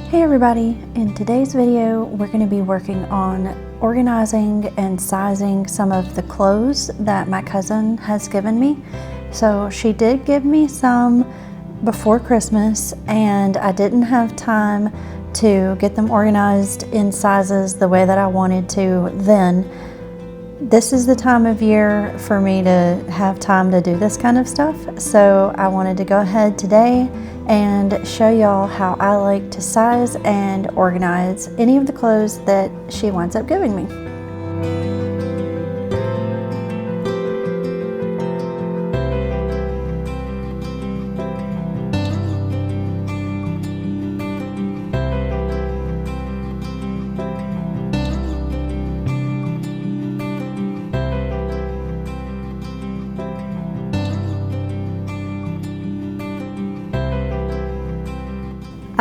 Hey everybody, in today's video we're going to be working on organizing and sizing some of the clothes that my cousin has given me. So she did give me some before Christmas and I didn't have time to get them organized in sizes the way that I wanted to then. This is the time of year for me to have time to do this kind of stuff, so I wanted to go ahead today and show y'all how I like to size and organize any of the clothes that she winds up giving me.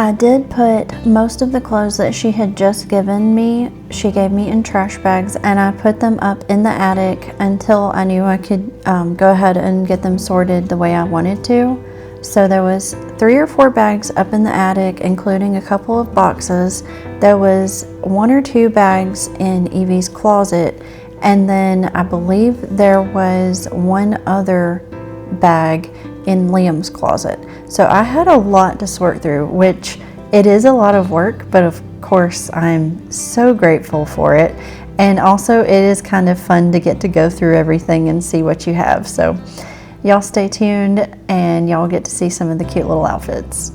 I did put most of the clothes that she had just given me, she gave me in trash bags, and I put them up in the attic until I knew I could go ahead and get them sorted the way I wanted to. So there was 3 or 4 bags up in the attic, including a couple of boxes. There was 1 or 2 bags in Evie's closet, and then I believe there was 1 other bag in Liam's closet. So I had a lot to sort through, which it is a lot of work, but of course I'm so grateful for it. And also it is kind of fun to get to go through everything and see what you have. So y'all stay tuned and y'all get to see some of the cute little outfits.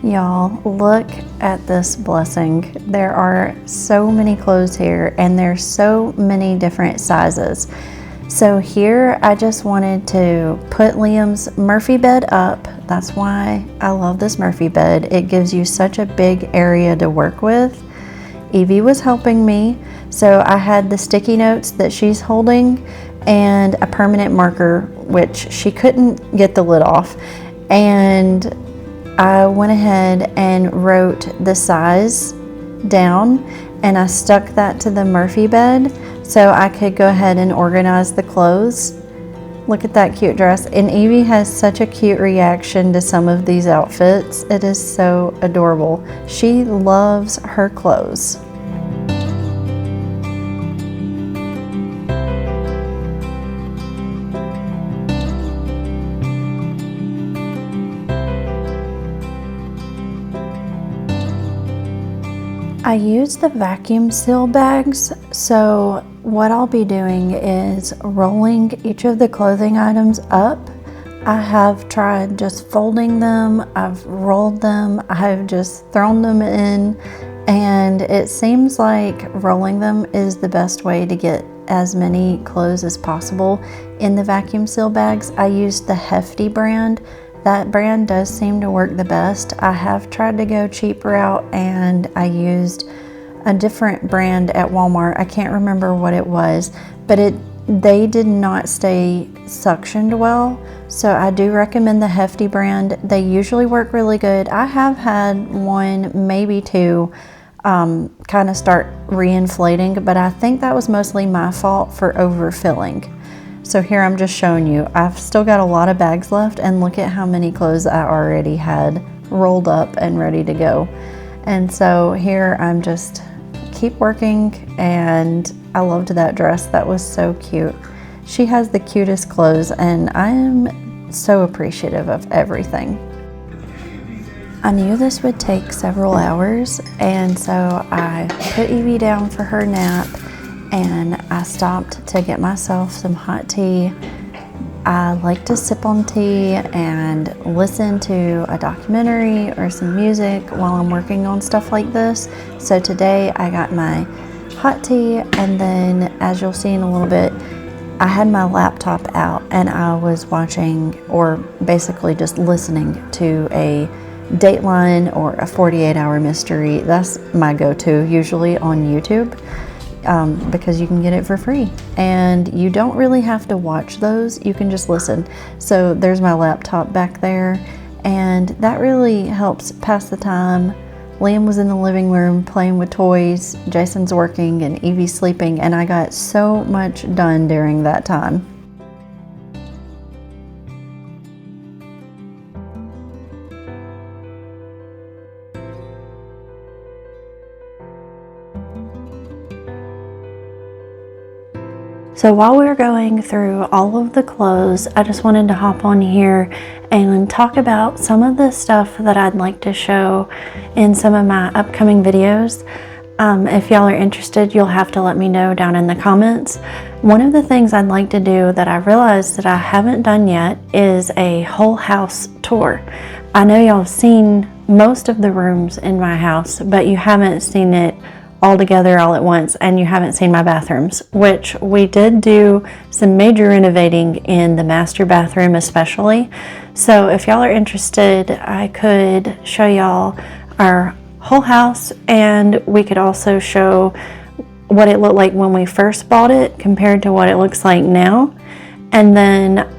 Y'all, look at this blessing. There are so many clothes here and there's so many different sizes. So here I just wanted to put Liam's Murphy bed up. That's why I love this Murphy bed. It gives you such a big area to work with. Evie was helping me, so I had the sticky notes that she's holding and a permanent marker, which she couldn't get the lid off. And I went ahead and wrote the size down and I stuck that to the Murphy bed so I could go ahead and organize the clothes. Look at that cute dress. And Evie has such a cute reaction to some of these outfits. It is so adorable. She loves her clothes. I use the vacuum seal bags, so what I'll be doing is rolling each of the clothing items up. I have tried just folding them, I've rolled them, I've just thrown them in, and it seems like rolling them is the best way to get as many clothes as possible in the vacuum seal bags. I used the Hefty brand. That brand does seem to work the best. I have tried to go cheap route and I used a different brand at Walmart. I can't remember what it was, but they did not stay suctioned well. So I do recommend the Hefty brand. They usually work really good. I have had 1, maybe 2 kind of start reinflating, but I think that was mostly my fault for overfilling. So here I'm just showing you, I've still got a lot of bags left and look at how many clothes I already had rolled up and ready to go. And so here I'm just keep working, and I loved that dress. That was so cute. She has the cutest clothes and I am so appreciative of everything. I knew this would take several hours, and so I put Evie down for her nap and I stopped to get myself some hot tea. I like to sip on tea and listen to a documentary or some music while I'm working on stuff like this. So today I got my hot tea, and then as you'll see in a little bit, I had my laptop out and I was watching, or basically just listening to a Dateline or a 48-hour mystery. That's my go-to usually on YouTube. Because you can get it for free and you don't really have to watch those, you can just listen. So there's my laptop back there, and that really helps pass the time Liam was in the living room playing with toys, Jason's working, and Evie's sleeping, and I got so much done during that time. So while we were going through all of the clothes, I just wanted to hop on here and talk about some of the stuff that I'd like to show in some of my upcoming videos. If y'all are interested, you'll have to let me know down in the comments. One of the things I'd like to do that I realized that I haven't done yet is a whole house tour. I know y'all have seen most of the rooms in my house, but you haven't seen it all together all at once, and you haven't seen my bathrooms, which we did do some major renovating in the master bathroom especially. So if y'all are interested, I could show y'all our whole house, and we could also show what it looked like when we first bought it compared to what it looks like now. And then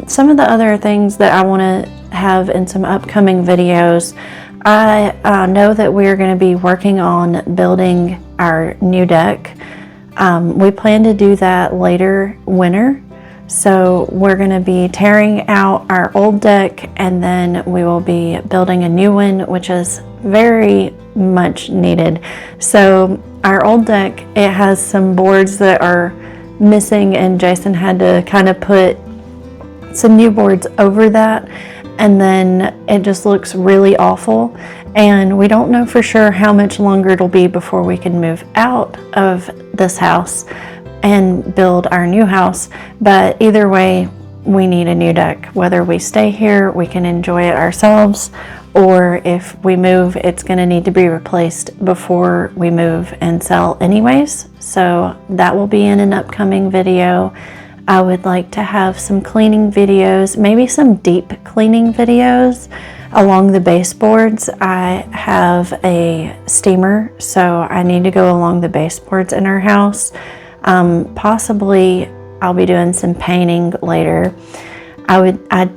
some of the other things that I want to have in some upcoming videos. I know that we're going to be working on building our new deck. We plan to do that later winter. So we're going to be tearing out our old deck, and then we will be building a new one, which is very much needed. So our old deck, it has some boards that are missing, and Jason had to kind of put some new boards over that. And then it just looks really awful, and we don't know for sure how much longer it'll be before we can move out of this house and build our new house. But either way, we need a new deck. Whether we stay here, we can enjoy it ourselves, or if we move, it's going to need to be replaced before we move and sell anyways. So that will be in an upcoming video. I would like to have some cleaning videos, maybe some deep cleaning videos along the baseboards. I have a steamer, so I need to go along the baseboards in our house. Possibly I'll be doing some painting later. I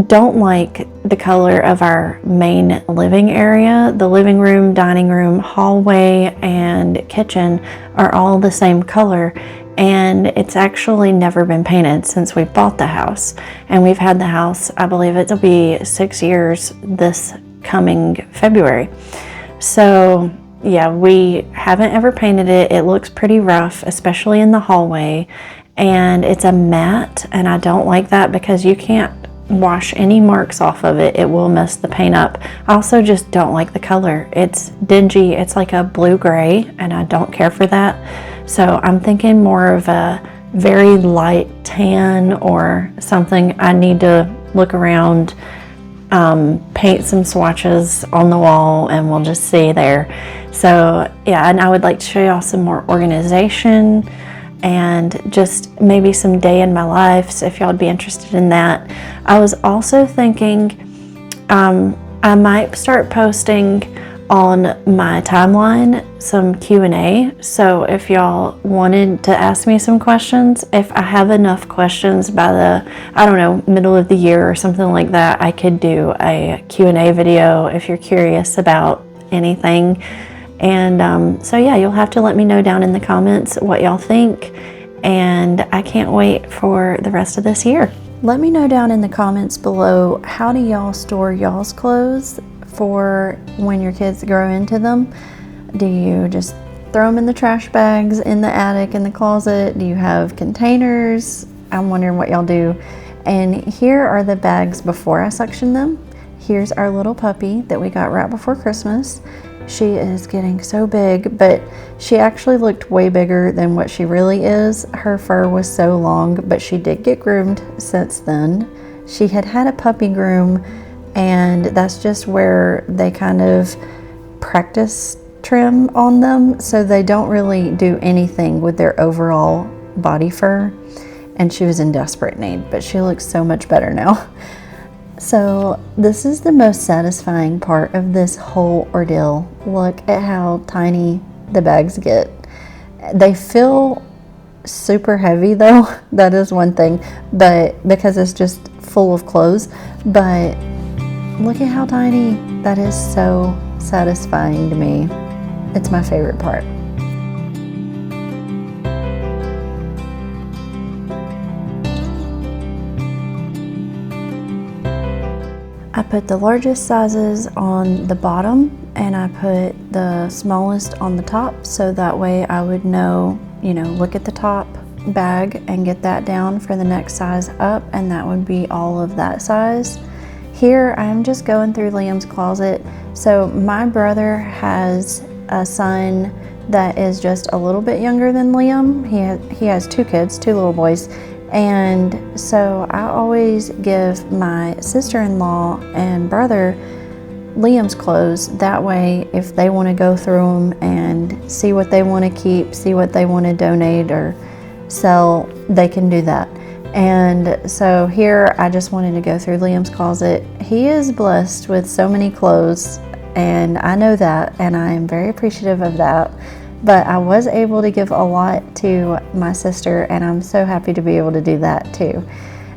don't like the color of our main living area. The living room, dining room, hallway, and kitchen are all the same color. And it's actually never been painted since we bought the house. And we've had the house, I believe it'll be 6 years this coming February. So yeah, we haven't ever painted it. It looks pretty rough, especially in the hallway. And it's a matte, and I don't like that because you can't wash any marks off of it. It will mess the paint up. I also just don't like the color. It's dingy. It's like a blue-gray, and I don't care for that. So I'm thinking more of a very light tan or something. I need to look around, paint some swatches on the wall, and we'll just see there. So yeah, and I would like to show y'all some more organization and just maybe some day in my life, so if y'all would be interested in that. I was also thinking I might start posting on my timeline some Q&A. So if y'all wanted to ask me some questions, if I have enough questions by the, I don't know, middle of the year or something like that, I could do a Q&A video if you're curious about anything. And so yeah, you'll have to let me know down in the comments what y'all think, and I can't wait for the rest of this year. Let me know down in the comments below, how do y'all store y'all's clothes for when your kids grow into them? Do you just throw them in the trash bags in the attic, in the closet? Do you have containers? I'm wondering what y'all do. And here are the bags before I suction them. Here's our little puppy that we got right before Christmas. She is getting so big, but she actually looked way bigger than what she really is. Her fur was so long, but she did get groomed since then. She had had a puppy groom, and that's just where they kind of practice trim on them, so they don't really do anything with their overall body fur. And she was in desperate need, but she looks so much better now. So this is the most satisfying part of this whole ordeal. Look at how tiny the bags get. They feel super heavy though, that is one thing, but because it's just full of clothes. But look at how tiny. That is so satisfying to me. It's my favorite part. I put the largest sizes on the bottom and I put the smallest on the top, so that way I would know, look at the top bag and get that down for the next size up, and that would be all of that size. Here I'm just going through Liam's closet. So my brother has a son that is just a little bit younger than Liam. He has two kids, two little boys. And so I always give my sister-in-law and brother Liam's clothes. That way, if they want to go through them and see what they want to keep, see what they want to donate or sell, they can do that. And so here I just wanted to go through Liam's closet. He is blessed with so many clothes, and I know that, and I am very appreciative of that. But I was able to give a lot to my sister, and I'm so happy to be able to do that too.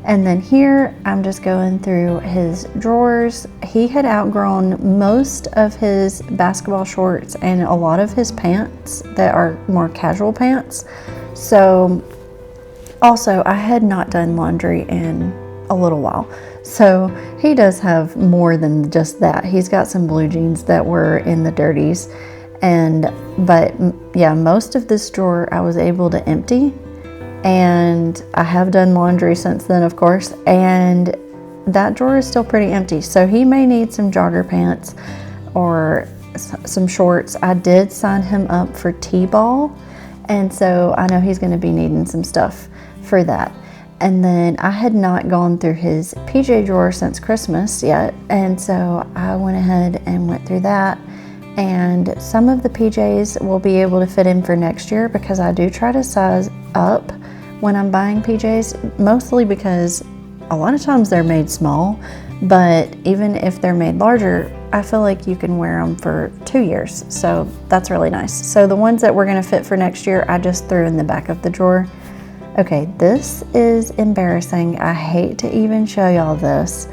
And then here I'm just going through his drawers. He had outgrown most of his basketball shorts and a lot of his pants that are more casual pants. So also I had not done laundry in a little while. So he does have more than just that. He's got some blue jeans that were in the dirties. But yeah, most of this drawer I was able to empty, and I have done laundry since then, of course, and that drawer is still pretty empty. So he may need some jogger pants or some shorts. I did sign him up for T-ball, and so I know he's going to be needing some stuff for that. And then I had not gone through his PJ drawer since Christmas yet, and so I went ahead and went through that. And some of the PJs will be able to fit in for next year, because I do try to size up when I'm buying PJs, mostly because a lot of times they're made small, but even if they're made larger, I feel like you can wear them for 2 years. So that's really nice. So the ones that we're going to fit for next year, I just threw in the back of the drawer. Okay, this is embarrassing. I hate to even show y'all this.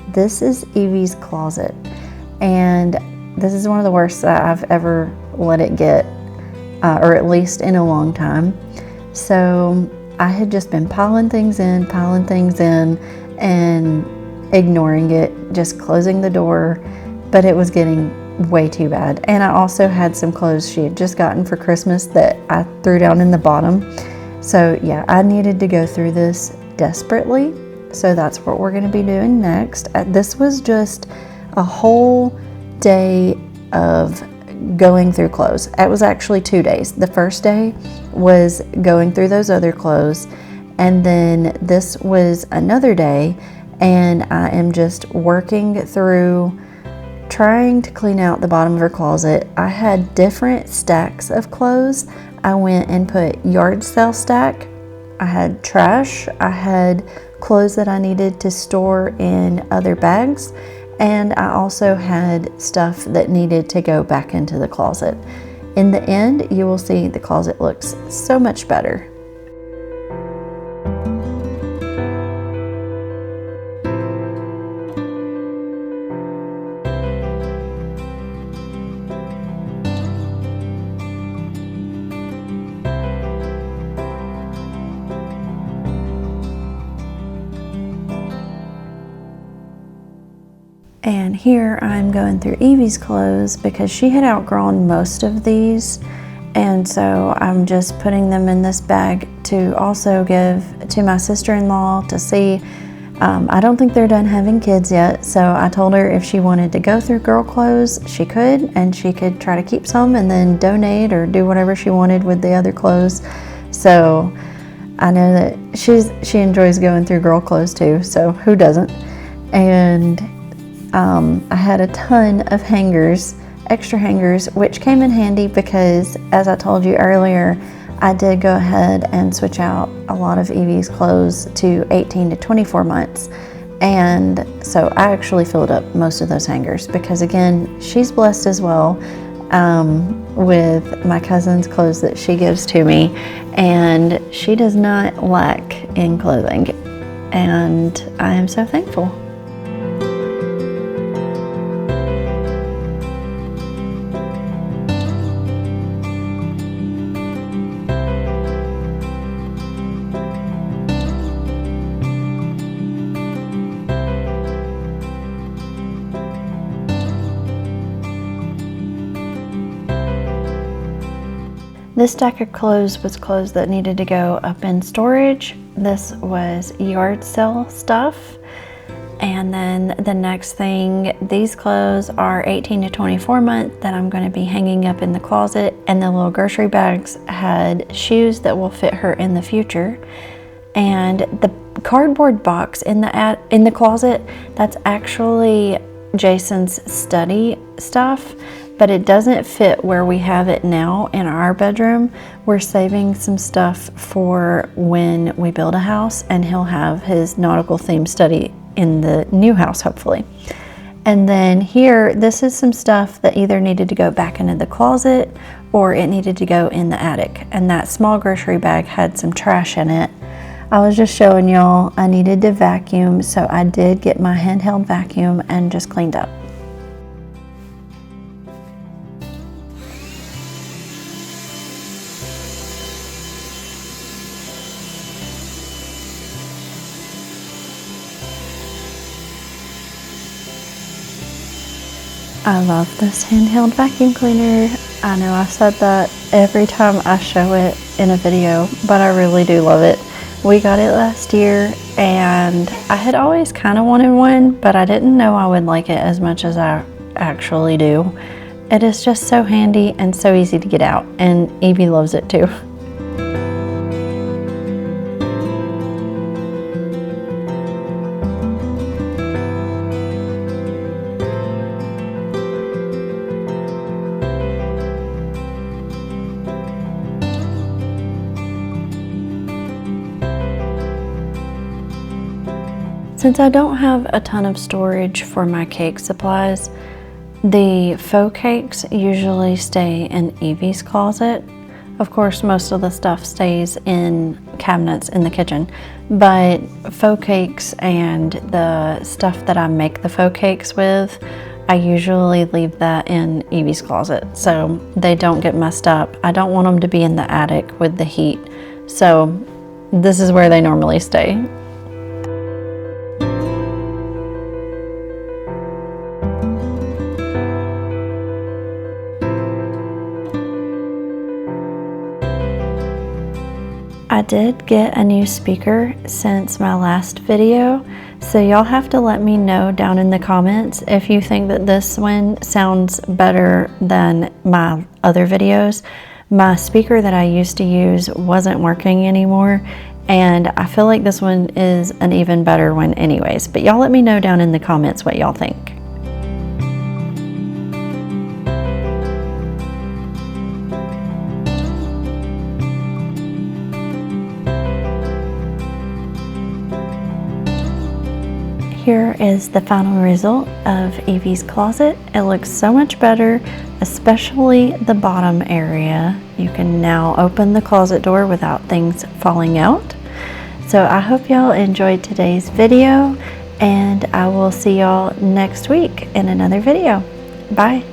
This is Evie's closet, and this is one of the worst that I've ever let it get, or at least in a long time. So I had just been piling things in, and ignoring it, just closing the door, but it was getting way too bad. And I also had some clothes she had just gotten for Christmas that I threw down in the bottom. So yeah, I needed to go through this desperately. So that's what we're going to be doing next. This was just a whole day of going through clothes. It was actually 2 days. The first day was going through those other clothes, and then this was another day, and I am just working through trying to clean out the bottom of her closet. I had different stacks of clothes. I went and put yard sale stack. I had trash. I had clothes that I needed to store in other bags. And I also had stuff that needed to go back into the closet. In the end, you will see the closet looks so much better. And here I'm going through Evie's clothes because she had outgrown most of these, and so I'm just putting them in this bag to also give to my sister-in-law to see. I don't think they're done having kids yet, so I told her if she wanted to go through girl clothes, she could, and she could try to keep some and then donate or do whatever she wanted with the other clothes. So I know that she enjoys going through girl clothes too, so who doesn't? And I had a ton of hangers, extra hangers, which came in handy because, as I told you earlier, I did go ahead and switch out a lot of Evie's clothes to 18 to 24 months. And so I actually filled up most of those hangers because, again, she's blessed as well with my cousin's clothes that she gives to me, and she does not lack in clothing, and I am so thankful. This stack of clothes was clothes that needed to go up in storage. This was yard sale stuff. And then the next thing, these clothes are 18 to 24 months that I'm going to be hanging up in the closet. And the little grocery bags had shoes that will fit her in the future. And the cardboard box in the closet, that's actually Jason's study stuff, but it doesn't fit where we have it now in our bedroom. We're saving some stuff for when we build a house and he'll have his nautical theme study in the new house, hopefully. And then here, this is some stuff that either needed to go back into the closet or it needed to go in the attic. And that small grocery bag had some trash in it. I was just showing y'all I needed to vacuum, so I did get my handheld vacuum and just cleaned up. I love this handheld vacuum cleaner. I know I said that every time I show it in a video, but I really do love it. We got it last year and I had always kind of wanted one, but I didn't know I would like it as much as I actually do. It is just so handy and so easy to get out, and Evie loves it too. Since I don't have a ton of storage for my cake supplies, the faux cakes usually stay in Evie's closet. Of course, most of the stuff stays in cabinets in the kitchen, but faux cakes and the stuff that I make the faux cakes with, I usually leave that in Evie's closet so they don't get messed up. I don't want them to be in the attic with the heat, so this is where they normally stay. I did get a new speaker since my last video, so y'all have to let me know down in the comments if you think that this one sounds better than my other videos. My speaker that I used to use wasn't working anymore, and I feel like this one is an even better one anyways, but y'all let me know down in the comments what y'all think. Here is the final result of Evie's closet. It looks so much better, especially the bottom area. You can now open the closet door without things falling out. So I hope y'all enjoyed today's video, and I will see y'all next week in another video. Bye.